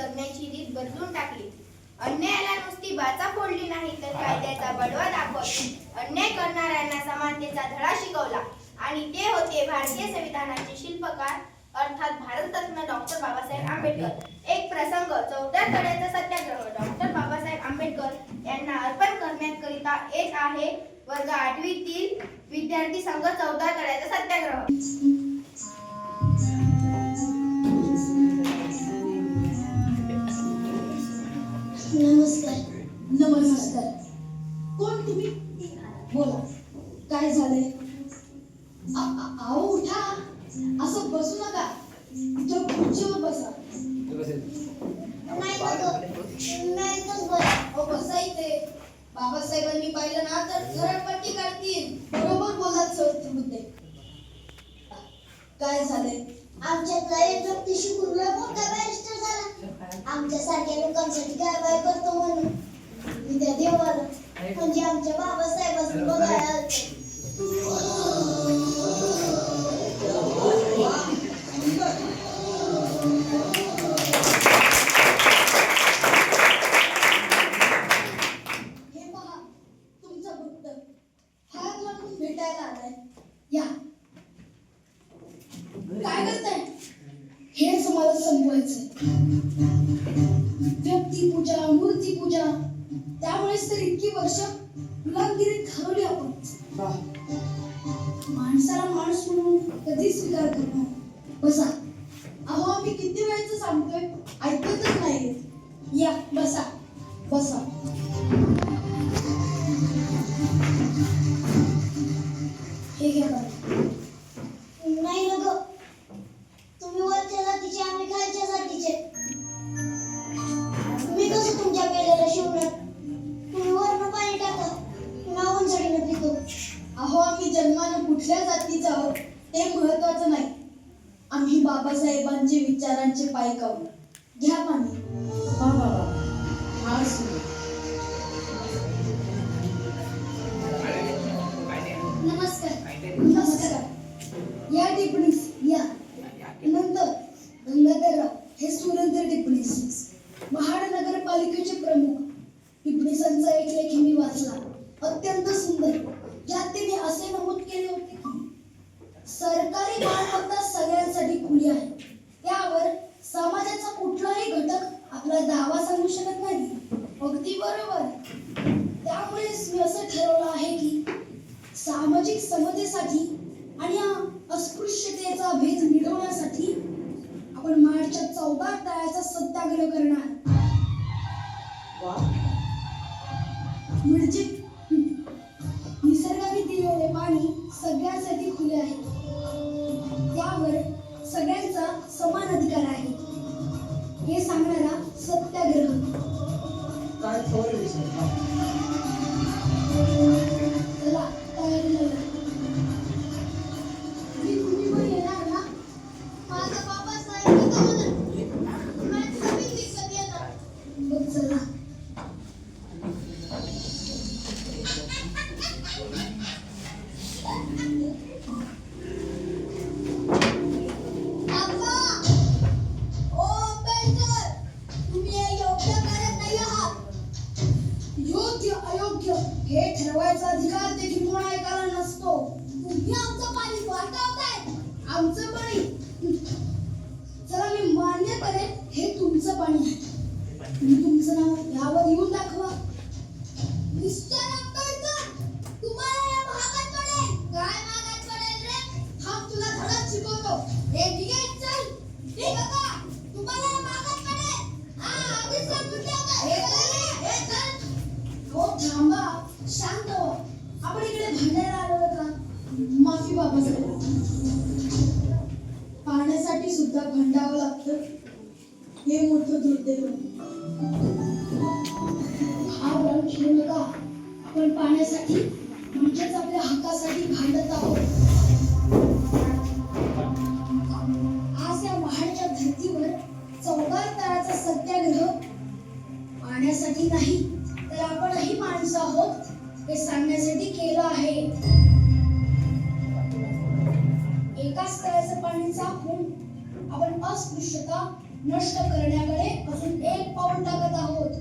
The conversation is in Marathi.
जगण्याची रीत बदलून टाकली. अन्यायाला नुसती बाचा फोडली नाही तर कायद्याचा बडवा दाखवत अन्याय करणाऱ्यांना समानतेचा धडा शिकवला. आणि ते होते भारतीय संविधानाचे शिल्पकार अर्थात भारतरत्न डॉक्टर बाबासाहेब आंबेडकर. एक प्रसंग, चौदार तळ्याचा सत्याग्रह. डॉक्टर बाबासाहेब आंबेडकर यांना अर्पण करण्याकरिता येत आहे वर्ग 8वीतील विद्यार्थी संघ. चौदार तळ्याचा सत्याग्रह. नमस्कार. नमस्कार. कोण तुम्ही? बोला, काय झाले? आओ उठा, असं बसू नका, इथं खुर्चीवर बसा. बसा इथे. बाबासाहेबांनी पाहिलं ना तर घरपट्टी काढतील. बरोबर बोलत सर मुद्दे. काय झाले? आमच्यातला एक व्यक्ती शिकून मोठा बॅरिस्टर झाला. आमच्यासारख्या लोकांसाठी काय बाय करतो म्हणून मी त्या देवाला म्हणजे आमच्या बाबासाहेबांनी बघायला हे पहा, तुमचा भक्त हात लावून भेटायला आलाय. या. काय करताय? हेच मला संपवायचंय. व्यक्तिपूजा, मूर्तीपूजा, त्यामुळेच तर इतकी वर्ष गुलामगिरीत घालवली आपण. माणसाला माणूस म्हणून कधी स्वीकार करणार? बसा. अहो, आम्ही किती वेळचं सांगतोय, ऐकतच नाही. या, बसा बसा. हे घ्या बघा. नाही ना ग, तुम्ही वरच्या जातीचे, आम्ही खालच्या जातीचे. तुम्ही कसं तुमच्या पेल्याला शिवणार? तुम्ही वरनं पाणी टाका, पुन्हा उंचडीनं पितो. अहो, आम्ही जन्मानं कुठल्या जातीचं आहोत ते महत्वाचं नाही. आम्ही बाबासाहेबांचे विचारांचे पायकावू. घ्या पाणी. नमस्कार. नमस्कार. या टिप्पणीस या. नंतर गंगाधरराव हे सुरेंद्र टिप्पणीस, महाड नगरपालिकेचे प्रमुख. टिप्पणीसांचा एक लेख मी वाचला, अत्यंत सुंदर. यात त्यांनी असे नमूद केले होते की सरकारी मालमत्ता सगळ्यांसाठी खुली आहे. त्यावर समाजाचा कुठलाही घटक आपला दावा सांगू शकत नाही. अगदी बरोबर. त्यामुळेच मी असं ठरवलं आहे की सामाजिक समतेसाठी आणि अस्पृश्यतेचा भेद मिटवण्यासाठी आपण मार्चच्या 14 तळ्याचा सत्याग्रह करणार. म्हणजे निसर्गाने दिलेले पाणी सगळ्यांसाठी खुले आहे. त्यावर सगळ्यांचा समान अधिकार आहे हे सांगणारा सत्याग्रह. चला, तयारी लावा. तुम्ही पण येणार ना? माझा बाबासाहेब इथं म्हणत माझी जमीन विकत येणार. मग चला. हे ठरवायचा अधिकार देखील कोणा एकाला नसतो. तुम्ही आमचं पाणी वाटवताय. आमचं पाणी? चला, मी मान्य करेन हे तुमचं पाणी आहे. तुम्ही तुमचं नाव यावर लिहून दाखवा. मिस्टर आंबेडकर, तुम्हाला या भागात पडेल. काय भागात पडेल रे? थांब, तुला धडा शिकवतो. हे निघेल, चल. हे बघा, तुम्हाला या भागात पडेल. हा, आधीच सांगून ठेवतो. हे चल. हो, थांबा, शांत व्हा. आपण इकडे भांडायला आलो का? माफी बाबासाहेब. पाण्यासाठी सुद्धा भांडावं लागतं, हे मोठं दुर्दैव. हा भ्रम ठेवू नका. आपण पाण्यासाठी म्हणजेच आपल्या हक्कासाठी भांडत आहोत. आज या महाडच्या धर्तीवर 14 तळ्याचा सत्याग्रह पाण्यासाठी नाही तर आपणही माणसं आहोत हे सांगण्यासाठी केलं आहे. एकाच तळ्याचं पाणी चाखून आपण अस्पृश्यता नष्ट करण्याकडे अजून एक पाऊल टाकत आहोत.